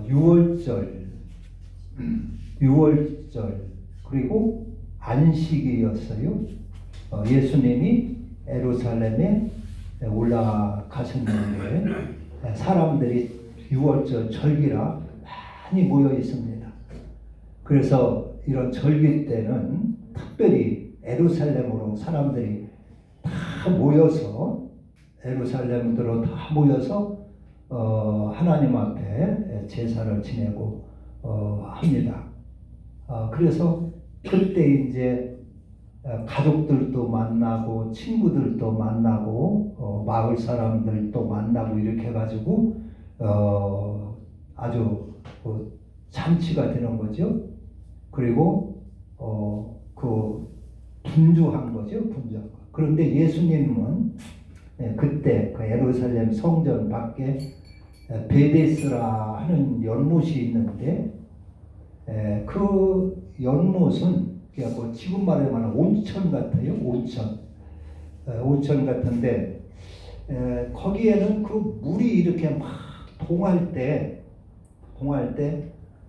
유월절, 유월절 그리고 안식이었어요. 예수님이 예루살렘에 올라가셨는데 사람들이 유월절 절기라 많이 모여 있습니다. 그래서 이런 절기 때는 특별히 예루살렘으로 사람들이 다 모여서 예루살렘으로 다 모여서 하나님 앞에 제사를 지내고 합니다. 그래서 그때 이제 가족들도 만나고 친구들도 만나고 마을 사람들도 만나고 이렇게 해가지고 아주 잔치가 되는 거죠. 그리고 그 분주한 거죠. 분주한 거. 그런데 예수님은 그때 그 예루살렘 성전 밖에 베데스라 하는 연못이 있는데 그 연못은 뭐 지금 말하면 온천 같아요. 온천 같은데 거기에는 그 물이 이렇게 막 동할 때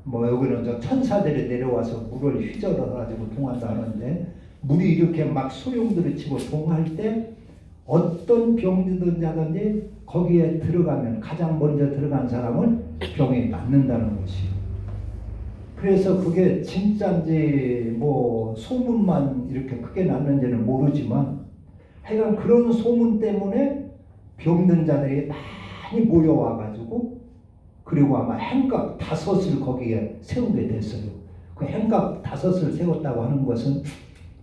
뭐 여기는 저 천사들이 내려와서 물을 휘저어 가지고 동한다 하는데 물이 이렇게 막 소용돌이 치고 동할 때 어떤 병이든 자든지 거기에 들어가면 가장 먼저 들어간 사람은 병이 낫는다는 것이요. 그래서 그게 진짜인지 뭐 소문만 이렇게 크게 났는지는 모르지만 하여간 그런 소문 때문에 병든 자들이 많이 모여와 가지고 그리고 아마 행각 5을 거기에 세우게 됐어요. 그 행각 5을 세웠다고 하는 것은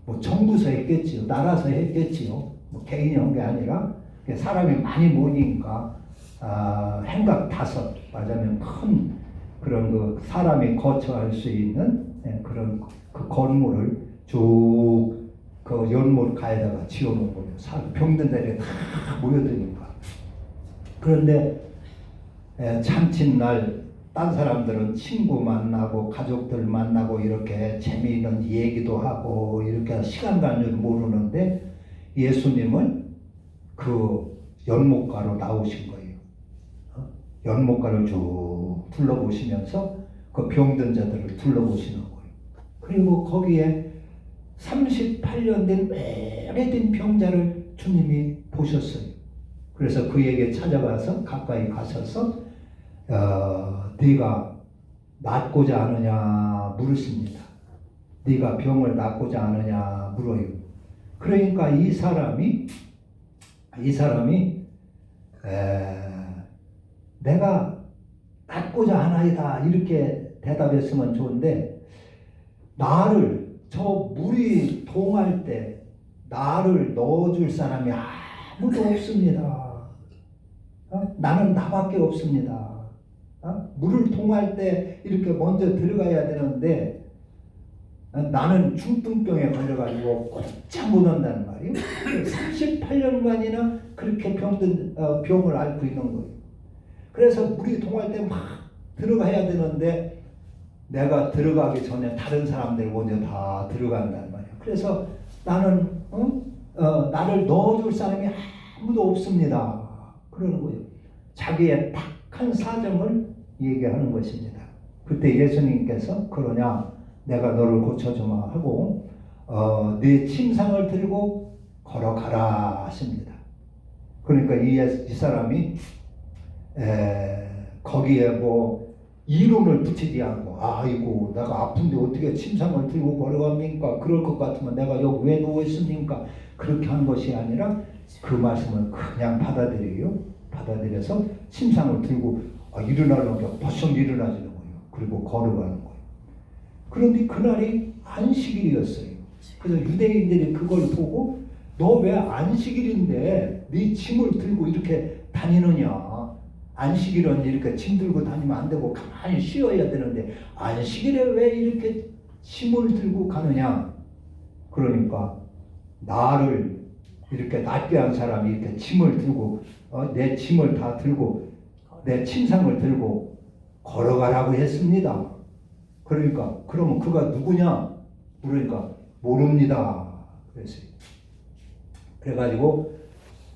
뭐 정부에서 했겠지요. 나라에서 했겠지요. 뭐 개인이 한 게 아니라 사람이 많이 모이니까 행각 5 말하자면 큰 그런 그 사람이 거처할 수 있는 그런 그 건물을 쭉 그 연못 가에다가 지어놓은 거예요. 병든 자리에 다 모여드니까. 그런데 잔칫날 딴 사람들은 친구 만나고 가족들 만나고 이렇게 재미있는 얘기도 하고 이렇게 시간 가는 줄 모르는데 예수님은 그 연못가로 나오신 거예요. 연못가를 쭉 둘러보시면서 그 병든 자들을 둘러보시는 거예요. 그리고 거기에 38년 된 오래된 병자를 주님이 보셨어요. 그래서 그에게 찾아가서 가까이 가셔서 네가 낫고자 하느냐 물으십니다. 네가 병을 낫고자 하느냐 물어요. 그러니까 이 사람이 내가 낫고자 하나이다 이렇게 대답했으면 좋은데 나를 저 물이 동할 때 나를 넣어줄 사람이 아무도 없습니다. 나는 나밖에 없습니다. 물을 통할 때 이렇게 먼저 들어가야 되는데 나는 중풍병에 걸려가지고 꼼짝 못한다는 말이에요. 38년간이나 그렇게 병을 앓고 있는 거예요. 그래서 물이 통할 때 막 들어가야 되는데 내가 들어가기 전에 다른 사람들 먼저 다 들어간단 말이에요. 그래서 나는 나를 넣어줄 사람이 아무도 없습니다. 그러는 거예요. 자기의 탁한 사정을 얘기하는 것입니다. 그때 예수님께서 그러냐 내가 너를 고쳐주마 하고 네 침상을 들고 걸어가라 하십니다. 그러니까 이 사람이 거기에 뭐 이론을 붙이지 않고 아이고 내가 아픈데 어떻게 침상을 들고 걸어갑니까? 그럴 것 같으면 내가 여기 왜 누워 있습니까? 그렇게 한 것이 아니라 그 말씀을 그냥 받아들여서 침상을 들고 일어나려고 벌써 일어나지는 거예요. 그리고 걸어가는 거예요. 그런데 그날이 안식일이었어요. 그래서 유대인들이 그걸 보고 너 왜 안식일인데 네 짐을 들고 이렇게 다니느냐? 안식일은 이렇게 짐 들고 다니면 안 되고 가만히 쉬어야 되는데 안식일에 왜 이렇게 짐을 들고 가느냐? 그러니까 나를 이렇게 낫게 한 사람이 이렇게 짐을 들고 내 짐을 다 들고 내 침상을 들고 걸어가라고 했습니다. 그러니까 그러면 그가 누구냐? 그러니까 모릅니다. 그랬어요. 그래가지고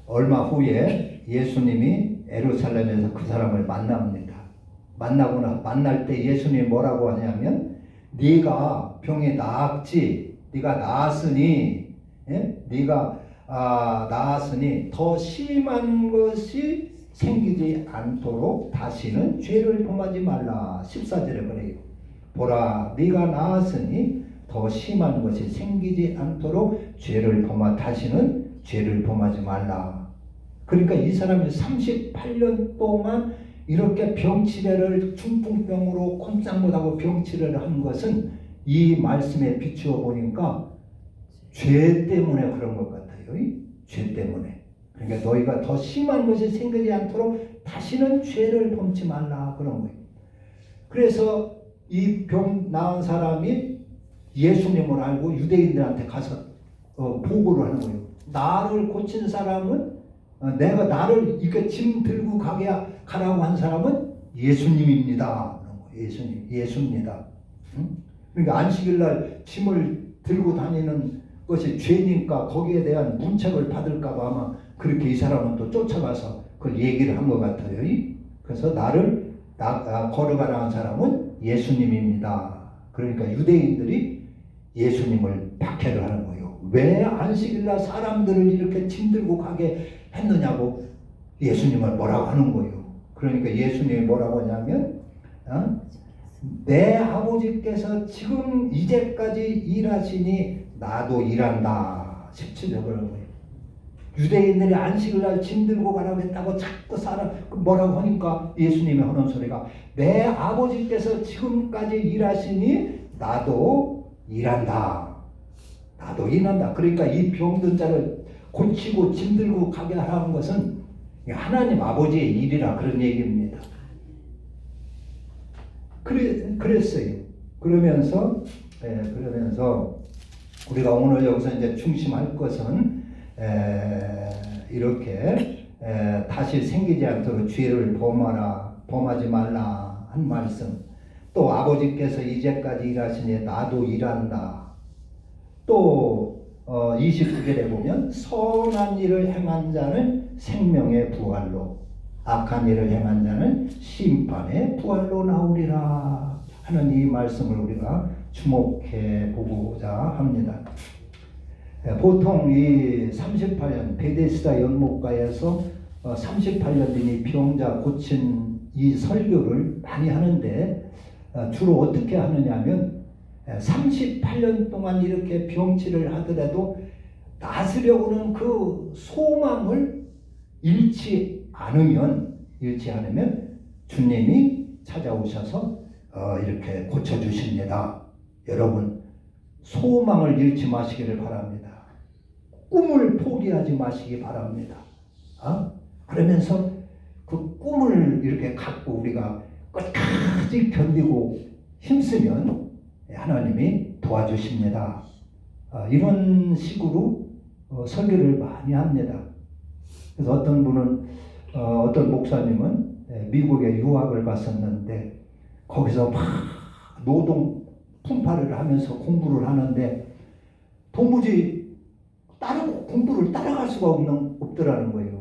얼마 후에 예수님이 예루살렘에서 그 사람을 만납니다. 만날 때 예수님이 뭐라고 하냐면 네가 병이 나았지, 네가 나았으니, 네가 나았으니 더 심한 것이 생기지 않도록 다시는 죄를 범하지 말라. 14절에 그래요. 보라, 네가 나았으니 더 심한 것이 생기지 않도록 다시는 죄를 범하지 말라. 그러니까 이 사람이 38년 동안 이렇게 병치레를 중풍병으로 꼼짝 못하고 병치레를 한 것은 이 말씀에 비추어 보니까 죄 때문에 그런 것 같아요. 죄 때문에. 그러니까 너희가 더 심한 것이 생기지 않도록 다시는 죄를 범치 말라 그런 거예요. 그래서 이 병 나은 사람이 예수님을 알고 유대인들한테 가서 보고를 하는 거예요. 나를 고친 사람은 내가 나를 이렇게 짐 들고 가라고 한 사람은 예수님입니다. 예수입니다. 그러니까 안식일날 짐을 들고 다니는 것이 죄니까 거기에 대한 문책을 받을까봐 아마 그렇게 이 사람은 또 쫓아가서 그걸 얘기를 한 것 같아요. 그래서 나를 걸어가라는 사람은 예수님입니다. 그러니까 유대인들이 예수님을 박해를 하는 거예요. 왜 안식일날 사람들을 이렇게 짐 들고 가게 했느냐고 예수님을 뭐라고 하는 거예요. 그러니까 예수님이 뭐라고 하냐면 내 아버지께서 지금 이제까지 일하시니 나도 일한다. 17절 그런 거예요. 유대인들이 안식일날 짐 들고 가라고 했다고 자꾸 뭐라고 하니까 예수님이 하는 소리가 내 아버지께서 지금까지 일하시니 나도 일한다. 나도 일한다. 그러니까 이 병든 자를 고치고 짐 들고 가게 하라는 것은 하나님 아버지의 일이라 그런 얘기입니다. 그랬어요. 그러면서 우리가 오늘 여기서 이제 중심할 것은 이렇게 다시 생기지 않도록 죄를 범하지 말라 한 말씀. 또 아버지께서 이제까지 일하시니 나도 일한다. 또 29절에 보면 선한 일을 행한 자는 생명의 부활로 악한 일을 행한 자는 심판의 부활로 나오리라 하는 이 말씀을 우리가 주목해 보고자 합니다. 보통 이 38년 베데스다 연못가에서 38년 된 이 병자 고친 이 설교를 많이 하는데 주로 어떻게 하느냐 하면 38년 동안 이렇게 병치를 하더라도 나으려고는 그 소망을 잃지 않으면 주님이 찾아오셔서 이렇게 고쳐주십니다. 여러분 소망을 잃지 마시기를 바랍니다. 꿈을 포기하지 마시기 바랍니다. 그러면서 그 꿈을 이렇게 갖고 우리가 끝까지 견디고 힘쓰면 하나님이 도와주십니다. 이런 식으로 설교를 많이 합니다. 그래서 어떤 분은 어떤 목사님은 미국에 유학을 갔었는데 거기서 막 노동 풍파를 하면서 공부를 하는데 도무지 공부를 따라갈 수가 없더라는 거예요.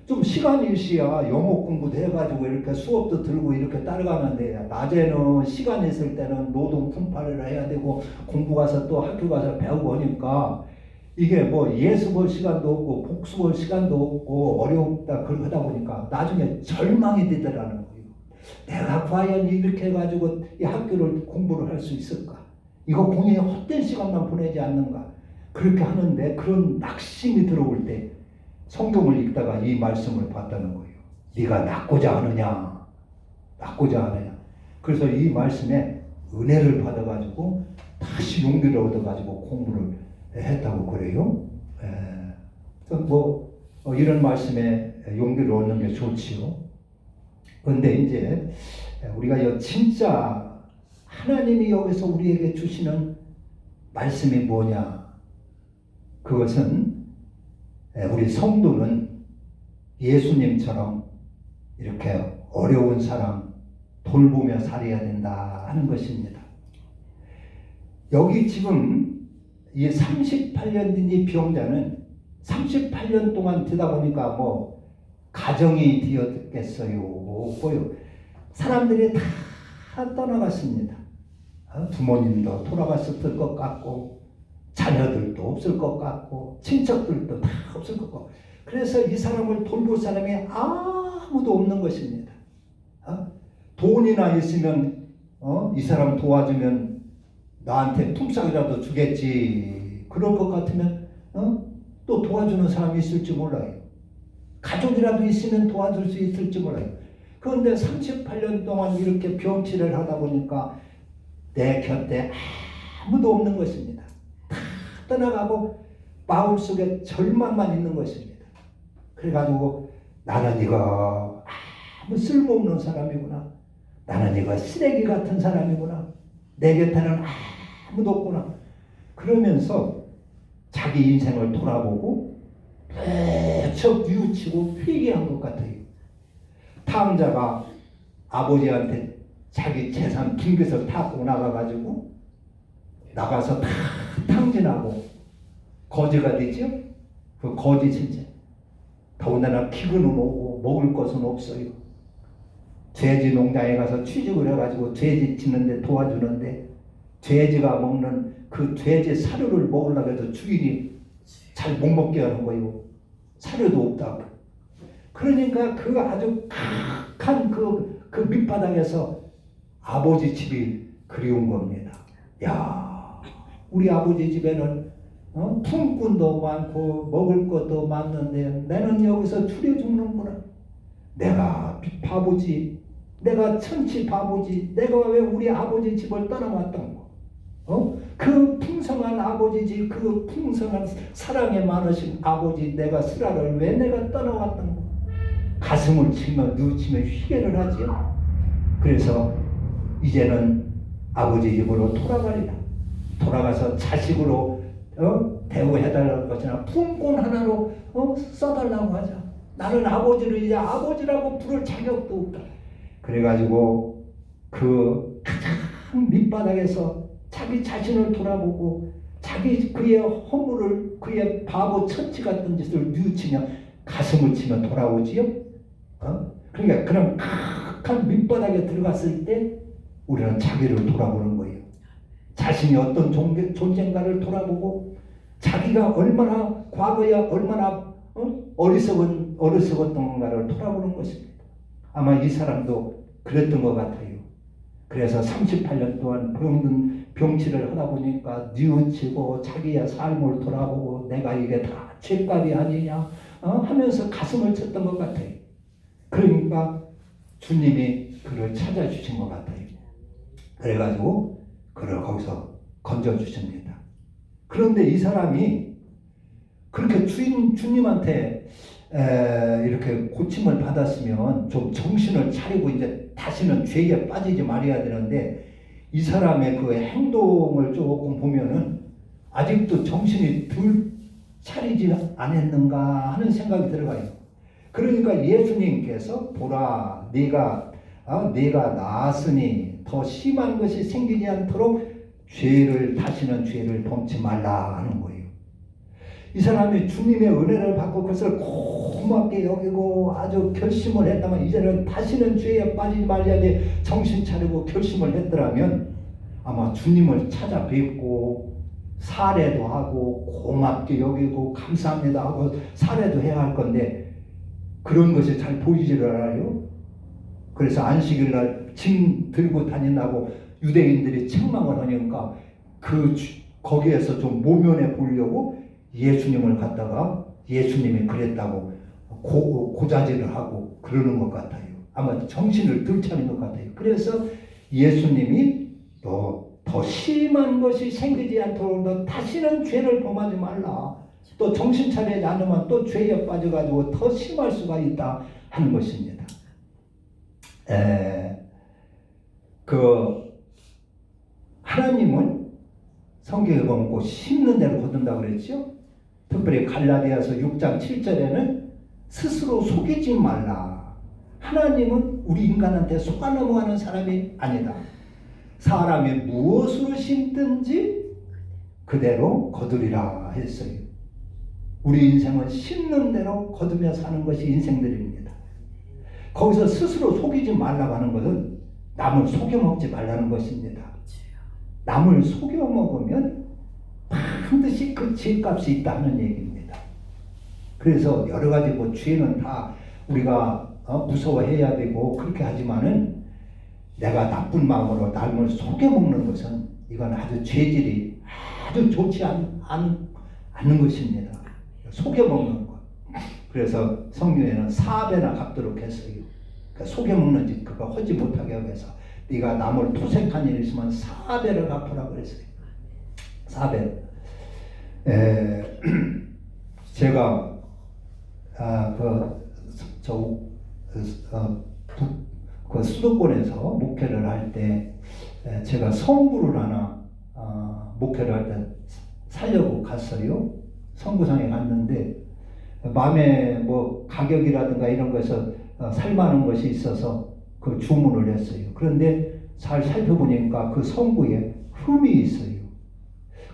좀 시간이 일시야 영어 공부도 해가지고 이렇게 수업도 들고 이렇게 따라가는데 낮에는 시간 있을 때는 노동 풍파를 해야 되고 공부 가서 또 학교 가서 배우고 하니까 이게 뭐 예수 볼 시간도 없고 복수 볼 시간도 없고 어렵다 그러다 보니까 나중에 절망이 되더라는 거예요. 내가 과연 이렇게 해가지고 이 학교를 공부를 할 수 있을까? 이거 공연히 헛된 시간만 보내지 않는가? 그렇게 하는데 그런 낙심이 들어올 때 성경을 읽다가 이 말씀을 봤다는 거예요. 네가 낫고자 하느냐? 그래서 이 말씀에 은혜를 받아가지고 다시 용기를 얻어가지고 공부를 했다고 그래요. 이런 말씀에 용기를 얻는 게 좋지요. 그런데 이제 우리가 진짜 하나님이 여기서 우리에게 주시는 말씀이 뭐냐? 그것은 우리 성도는 예수님처럼 이렇게 어려운 사람 돌보며 살아야 된다 하는 것입니다. 여기 지금 이 38년 된 이 병자는 38년 동안 되다 보니까 가정이 되었겠어요? 없고요. 사람들이 다 떠나갔습니다. 부모님도 돌아갔을 것 같고 자녀들도 없을 것 같고 친척들도 다 없을 것 같고 그래서 이 사람을 돌볼 사람이 아무도 없는 것입니다. 돈이나 있으면 이 사람 도와주면 나한테 품삯이라도 주겠지 그럴 것 같으면 또 도와주는 사람이 있을지 몰라요. 가족이라도 있으면 도와줄 수 있을지 몰라요. 그런데 38년 동안 이렇게 병치를 하다 보니까 내 곁에 아무도 없는 것입니다. 다 떠나가고 마음속에 절망만 있는 것입니다. 그래가지고 나는 이거 아무 쓸모없는 사람이구나. 나는 이거 쓰레기 같은 사람이구나. 내 곁에는 아무도 없구나. 그러면서 자기 인생을 돌아보고 무척 뉘우치고 회개한 것 같아요. 탕자가 아버지한테 자기 재산 긴 것을 타고 나가가지고 나가서 다 탕진하고 거지가 되죠. 그 거지 진짜 더군다나 기근은 오고 먹을 것은 없어요. 돼지 농장에 가서 취직을 해가지고 돼지 짓는데 도와주는데 돼지가 먹는 그 돼지 사료를 먹으려고 해도 주인이 잘 못 먹게 하는 거예요. 사료도 없다고. 그러니까 그 아주 각한 그 밑바닥에서 아버지 집이 그리운 겁니다. 야, 우리 아버지 집에는 품꾼도 많고 먹을 것도 많는데 나는 여기서 추려 죽는구나. 내가 바보지. 내가 천치 바보지. 내가 왜 우리 아버지 집을 떠나왔던 거? 그 풍성한 아버지 집, 그 풍성한 사랑에 많으신 아버지 내가 슬아를 왜 내가 떠나왔던 거? 가슴을 치며 누치며 회개를 하지요. 그래서 이제는 아버지 집으로 돌아가리라. 돌아가서 자식으로 대우해달라는 것이나 품꾼 하나로 써달라고 하자. 나는 아버지를 이제 아버지라고 부를 자격도 없다. 그래가지고 그 가장 밑바닥에서 자기 자신을 돌아보고 자기 그의 허물을 그의 바보 천치 같은 짓을 뉘우치며 가슴을 치며 돌아오지요. 그러니까 그런 각한 밑바닥에 들어갔을 때 우리는 자기를 돌아보는 거예요. 자신이 어떤 존재인가를 돌아보고 자기가 얼마나 과거에 얼마나 어리석었던 건가를 돌아보는 것입니다. 아마 이 사람도 그랬던 것 같아요. 그래서 38년 동안 병치를 하다 보니까 뉘우치고 자기의 삶을 돌아보고 내가 이게 다 죄값이 아니냐 하면서 가슴을 쳤던 것 같아요. 그러니까 주님이 그를 찾아주신 것 같아요. 그래가지고 그를 거기서 건져주십니다. 그런데 이 사람이 그렇게 주님한테 이렇게 고침을 받았으면 좀 정신을 차리고 이제 다시는 죄에 빠지지 말아야 되는데 이 사람의 그 행동을 조금 보면은 아직도 정신이 덜 차리지 않았는가 하는 생각이 들어가요. 그러니까 예수님께서 보라 네가 나았으니 더 심한 것이 생기지 않도록 다시는 죄를 범치 말라 하는 거예요. 이 사람이 주님의 은혜를 받고 그것을 고맙게 여기고 아주 결심을 했다면 이제는 다시는 죄에 빠지지 말아야지 정신 차리고 결심을 했더라면 아마 주님을 찾아뵙고 사례도 하고 고맙게 여기고 감사합니다 하고 사례도 해야 할 건데 그런 것이 잘 보이지를 않아요. 그래서 안식일날 짐 들고 다닌다고 유대인들이 책망을 하니까 거기에서 좀 모면해 보려고 예수님을 갖다가 예수님이 그랬다고 고자질을 하고 그러는 것 같아요. 아마 정신을 덜 차린 것 같아요. 그래서 예수님이 더 심한 것이 생기지 않도록 너 다시는 죄를 범하지 말라. 또 정신 차리지 않으면 또 죄에 빠져가지고 더 심할 수가 있다 하는 것입니다. 하나님은 성경에 보면 꼭 심는 대로 거둔다고 그랬죠. 특별히 갈라디아서 6장 7절에는 스스로 속이지 말라. 하나님은 우리 인간한테 속아 넘어가는 사람이 아니다. 사람이 무엇으로 심든지 그대로 거두리라 했어요. 우리 인생은 심는 대로 거두며 사는 것이 인생들입니다. 거기서 스스로 속이지 말라고 하는 것은 남을 속여 먹지 말라는 것입니다. 남을 속여 먹으면 반드시 그 죄값이 있다는 얘기입니다. 그래서 여러 가지 뭐 죄는 다 우리가 무서워해야 되고 그렇게 하지만은 내가 나쁜 마음으로 남을 속여 먹는 것은 이건 아주 죄질이 아주 좋지 않는 것입니다. 속여 먹는 것. 그래서 성경에는 4배나 갚도록 했어요. 그러니까 속여 먹는 짓 그거 하지 못하게 하기 위해서 네가 남을 토색한 일이 있으면 4배를 갚으라 그랬어요. 4배. 제가 그 수도권에서 목회를 할 때 제가 성부를 하나 목회를 할 때 살려고 갔어요. 성부상에 갔는데 마음에 뭐 가격이라든가 이런 거에서 살만한 것이 있어서 그 주문을 했어요. 그런데 잘 살펴보니까 그 성부에 흠이 있어요.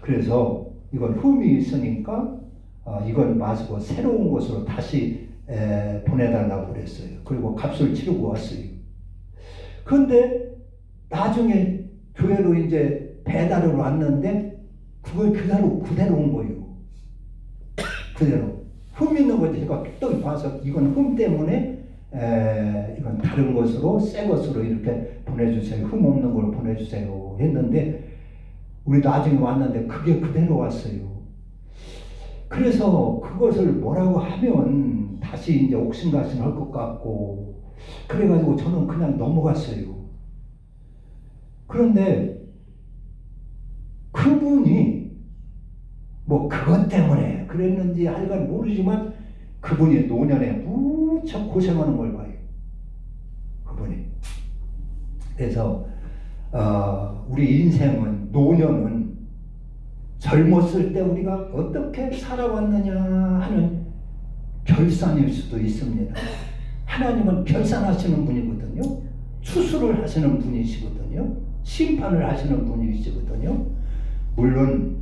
그래서 이건 흠이 있으니까 이건 마시고 새로운 곳으로 다시 보내달라고 그랬어요. 그리고 값을 치르고 왔어요. 그런데 나중에 교회로 이제 배달을 왔는데 그걸 그대로 온 거예요. 그대로. 흠 있는 거지. 제가 또 봐서 이건 흠 때문에 이건 다른 것으로 새 것으로 이렇게 보내주세요. 흠 없는 걸 보내주세요 했는데 우리 나중에 왔는데 그게 그대로 왔어요. 그래서 그것을 뭐라고 하면 다시 이제 옥신각신 할 것 같고 그래가지고 저는 그냥 넘어갔어요. 그런데 그분이 뭐 그것 때문에 그랬는지 하여간 모르지만 그분이 노년에 무척 고생하는 걸 봐요. 그분이. 그래서 우리 인생은 노년은 젊었을 때 우리가 어떻게 살아왔느냐 하는 결산일 수도 있습니다. 하나님은 결산하시는 분이거든요. 추수를 하시는 분이시거든요. 심판을 하시는 분이시거든요. 물론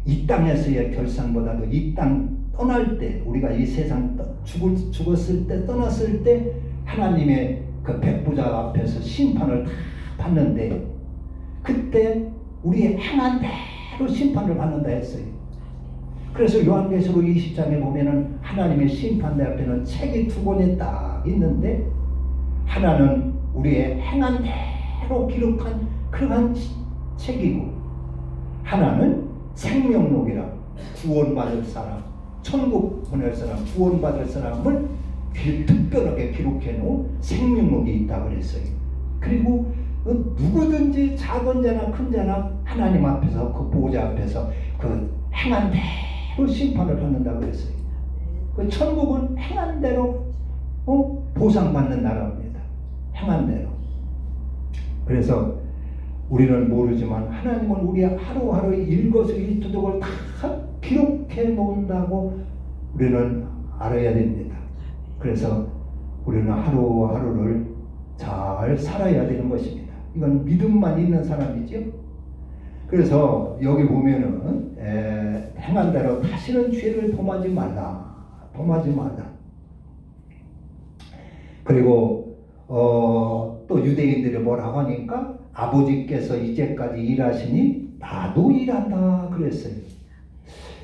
이 땅에서의 결산보다도 이 땅 떠날 때 우리가 이 세상 죽었을 때 떠났을 때 하나님의 그 백보자 앞에서 심판을 다 받는데 그때 우리의 행한 대로 심판을 받는다 했어요. 그래서 요한계시록 20장에 보면은 하나님의 심판대 앞에는 책이 2권이 딱 있는데 하나는 우리의 행한 대로 기록한 그러한 책이고 하나는 생명록이라 구원받을 사람, 천국 보낼 사람, 구원받을 사람을 특별하게 기록해 놓은 생명록이 있다 그랬어요. 그리고 누구든지 작은 자나 큰 자나 하나님 앞에서 그 보좌 앞에서 그 행한 대로 심판을 받는다 그랬어요. 그 천국은 행한 대로 보상받는 나라입니다. 행한 대로. 그래서 우리는 모르지만 하나님은 우리 하루하루의 일거수일투족을 다 기록해 놓는다고 우리는 알아야 됩니다. 그래서 우리는 하루하루를 잘 살아야 되는 것입니다. 이건 믿음만 있는 사람이죠. 그래서 여기 보면은 행한 대로 다시는 죄를 범하지 말라. 그리고 또 유대인들이 뭐라고 하니까 아버지께서 이제까지 일하시니 나도 일한다 그랬어요.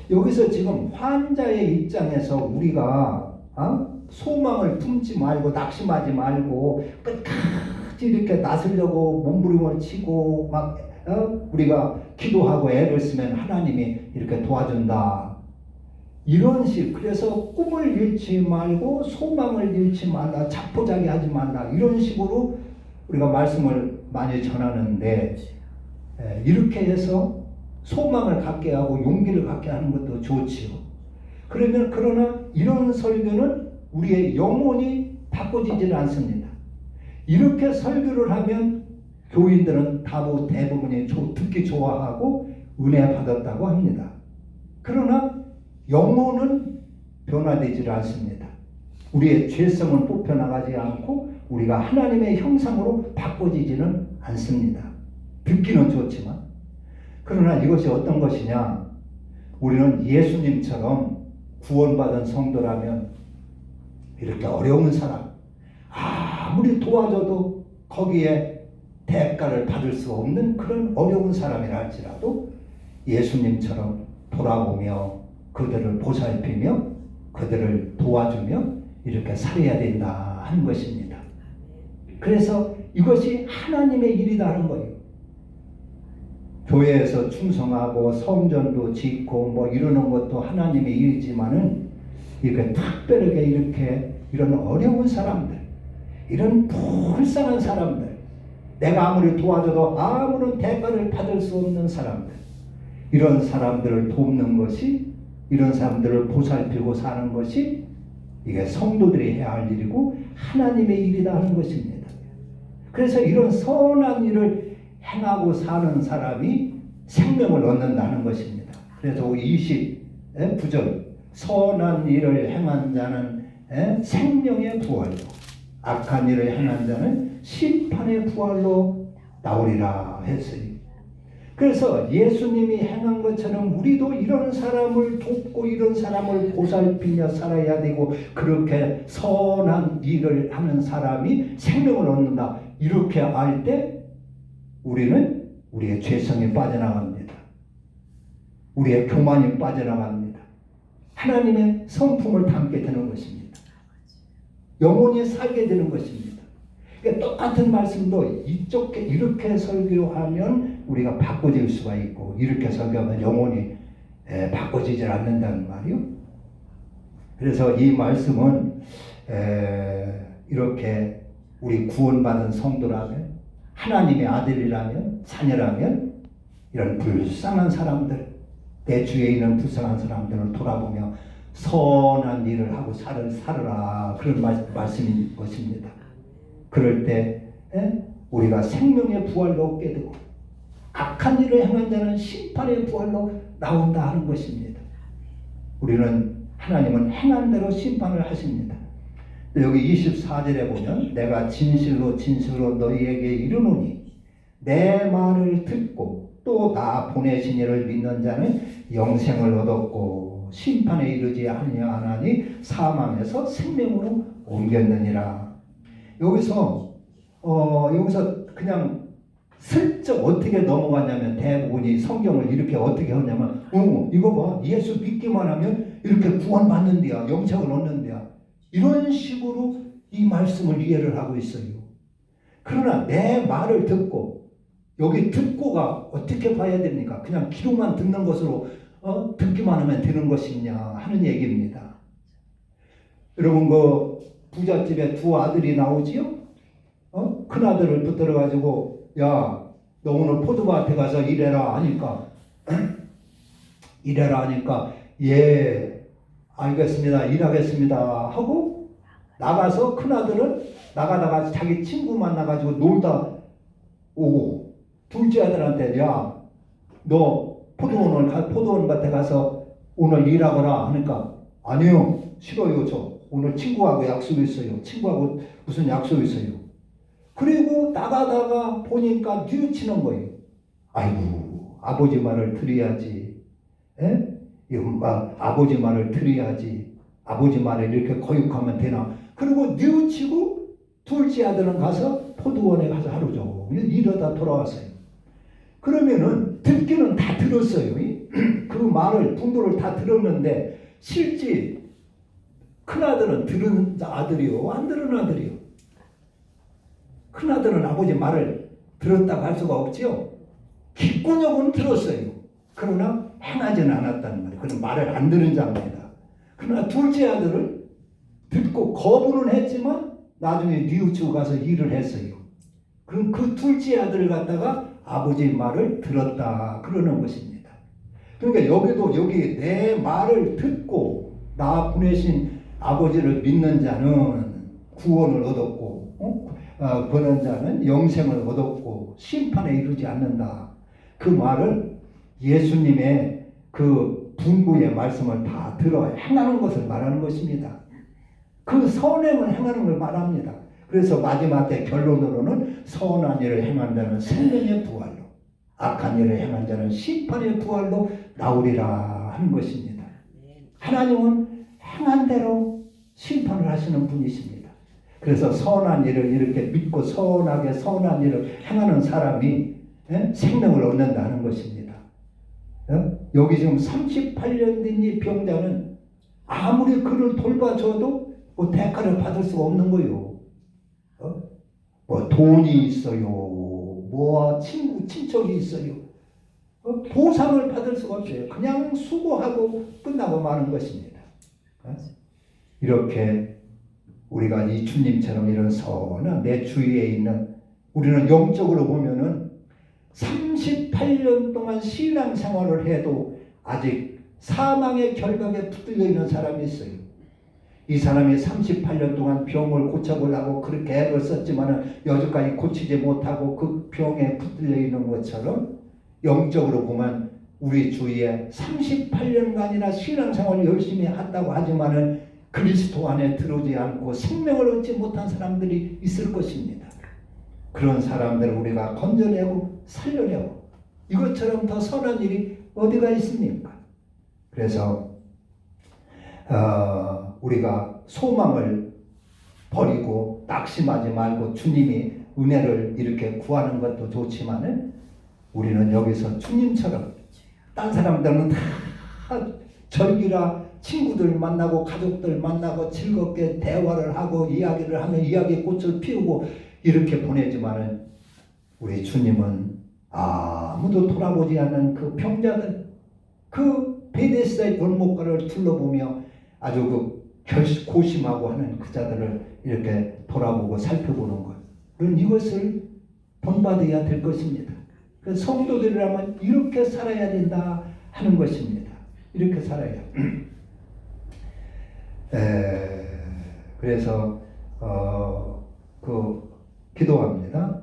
여기서 지금 환자의 입장에서 우리가 소망을 품지 말고 낙심하지 말고 끝까지 이렇게 나서려고 몸부림을 치고 막 우리가 기도하고 애를 쓰면 하나님이 이렇게 도와준다. 이런 식. 그래서 꿈을 잃지 말고 소망을 잃지 말라. 자포자기하지 말라. 이런 식으로 우리가 말씀을 많이 전하는데 이렇게 해서 소망을 갖게 하고 용기를 갖게 하는 것도 좋지요. 그러나 이런 설교는 우리의 영혼이 바꿔지지는 않습니다. 이렇게 설교를 하면 교인들은 대부분이 듣기 좋아하고 은혜 받았다고 합니다. 그러나 영혼은 변화되지 않습니다. 우리의 죄성은 뽑혀나가지 않고 우리가 하나님의 형상으로 바꿔지지는 않습니다. 듣기는 좋지만. 그러나 이것이 어떤 것이냐? 우리는 예수님처럼 구원받은 성도라면 이렇게 어려운 사람, 아무리 도와줘도 거기에 대가를 받을 수 없는 그런 어려운 사람이라 할지라도 예수님처럼 돌아보며 그들을 보살피며 그들을 도와주며 이렇게 살아야 된다 하는 것입니다. 그래서 이것이 하나님의 일이다 하는 거예요. 교회에서 충성하고 성전도 짓고 뭐 이러는 것도 하나님의 일이지만은 이렇게 특별하게 이렇게 이런 어려운 사람들, 이런 불쌍한 사람들, 내가 아무리 도와줘도 아무런 대가를 받을 수 없는 사람들, 이런 사람들을 돕는 것이, 이런 사람들을 보살피고 사는 것이 이게 성도들이 해야 할 일이고 하나님의 일이다 하는 것입니다. 그래서 이런 선한 일을 행하고 사는 사람이 생명을 얻는다는 것입니다. 그래서 29절 선한 일을 행한 자는 생명의 부활로, 악한 일을 행한 자는 심판의 부활로 나오리라 했으니, 그래서 예수님이 행한 것처럼 우리도 이런 사람을 돕고 이런 사람을 보살피며 살아야 되고, 그렇게 선한 일을 하는 사람이 생명을 얻는다, 이렇게 알 때 우리는 우리의 죄성이 빠져나갑니다. 우리의 교만이 빠져나갑니다. 하나님의 성품을 담게 되는 것입니다. 영혼이 살게 되는 것입니다. 그러니까 똑같은 말씀도 이렇게 설교하면 우리가 바꿔질 수가 있고, 이렇게 설교하면 영혼이 바꿔지질 않는다는 말이요. 그래서 이 말씀은 이렇게 우리 구원받은 성도라면, 하나님의 아들이라면, 자녀라면 이런 불쌍한 사람들, 내 주위에 있는 불쌍한 사람들을 돌아보며 선한 일을 하고 살으라, 그런 말씀인 것입니다. 그럴 때 우리가 생명의 부활로 얻게 되고 악한 일을 행한 자는 심판의 부활로 나온다 하는 것입니다. 하나님은 행한 대로 심판을 하십니다. 여기 24절에 보면 내가 진실로 진실로 너희에게 이르노니 내 말을 듣고 또 나 보내신 이를 믿는 자는 영생을 얻었고 심판에 이르지 아니하나니 사망에서 생명으로 옮겼느니라. 여기서 그냥 슬쩍 어떻게 넘어가냐면, 대부분이 성경을 이렇게 어떻게 하냐면, 이거 봐, 예수 믿기만 하면 이렇게 구원받는데야, 영생을 얻는데야, 이런 식으로 이 말씀을 이해를 하고 있어요. 그러나 내 말을 듣고, 여기 듣고가 어떻게 봐야 됩니까? 그냥 귀로만 듣는 것으로 듣기만 하면 되는 것이냐 하는 얘기입니다. 여러분, 그 부잣집에 두 아들이 나오지요? 큰 아들을 붙들어 가지고, 야, 너 오늘 포도밭에 가서 일해라 하니까 예, 알겠습니다, 일하겠습니다 하고 나가서, 큰 아들은 나가다가 자기 친구 만나가지고 놀다 오고, 둘째 아들한테 야, 너 포도원 밭에 가서 오늘 일하거라 하니까, 아니요, 싫어요, 저 오늘 친구하고 약속이 있어요. 친구하고 무슨 약속이 있어요. 그리고 나가다가 보니까 뉘우치는 거예요. 아이고, 아버지 말을 들어야지. 아버지 말을 들어야지. 아버지 말을 이렇게 거역하면 되나. 그리고 뉘우치고 둘째 아들은 가서 포도원에 가서 하루 종일 이러다 돌아왔어요. 그러면은 듣기는 다 들었어요. 그 말을, 분부를 다 들었는데 실제 큰아들은 들은 아들이요, 안 들은 아들이요. 큰아들은 아버지 말을 들었다고 할 수가 없지요. 귓구녕은 들었어요. 그러나 행하지는 않았다는 말이에요. 그는 말을 안 들은 자입니다. 그러나 둘째 아들을 듣고 거부는 했지만 나중에 뉘우치고 가서 일을 했어요. 그럼 그 둘째 아들을 갖다가 아버지 말을 들었다 그러는 것입니다. 그러니까 여기 내 말을 듣고 나 보내신 아버지를 믿는 자는 구원을 얻었고, 그런 자는 영생을 얻었고 심판에 이르지 않는다. 그 말은 예수님의 그 분부의 말씀을 다 들어 행하는 것을 말하는 것입니다. 그 선행을 행하는 걸 말합니다. 그래서 마지막 때 결론으로는 선한 일을 행한 자는 생명의 부활로, 악한 일을 행한 자는 심판의 부활로 나오리라 하는 것입니다. 하나님은 행한 대로 심판을 하시는 분이십니다. 그래서 선한 일을 이렇게 믿고 선하게 선한 일을 행하는 사람이 생명을 얻는다는 것입니다. 여기 지금 38년 된 이 병자는 아무리 그를 돌봐줘도 뭐 대가를 받을 수가 없는 거예요. 뭐 돈이 있어요. 뭐 친척이 있어요. 보상을 받을 수가 없어요. 그냥 수고하고 끝나고 마는 것입니다. 이렇게 우리가 이 주님처럼 이런 선한 내 주위에 있는, 우리는 영적으로 보면은 38년 동안 신앙생활을 해도 아직 사망의 결박에 붙들려 있는 사람이 있어요. 이 사람이 38년 동안 병을 고쳐보려고 그렇게 애를 썼지만은 여기까지 고치지 못하고 그 병에 붙들려 있는 것처럼, 영적으로 보면 우리 주위에 38년간이나 신앙생활을 열심히 한다고 하지만은 그리스도 안에 들어오지 않고 생명을 얻지 못한 사람들이 있을 것입니다. 그런 사람들을 우리가 건져내고 살려내고, 이것처럼 더 선한 일이 어디가 있습니까? 그래서 우리가 소망을 버리고 낙심하지 말고 주님이 은혜를 이렇게 구하는 것도 좋지만은, 우리는 여기서 주님처럼, 딴 사람들은 다 절기라 친구들 만나고 가족들 만나고 즐겁게 대화를 하고 이야기를 하며 이야기의 꽃을 피우고 이렇게 보내지만은, 우리 주님은 아무도 돌아보지 않는 그 병자들, 그 베데스다의 골목가를 둘러보며 아주 그 고심하고 하는 그 자들을 이렇게 돌아보고 살펴보는 것, 이것을 본받아야 될 것입니다. 성도들이라면 이렇게 살아야 된다 하는 것입니다. 이렇게 살아야. 그래서 기도합니다.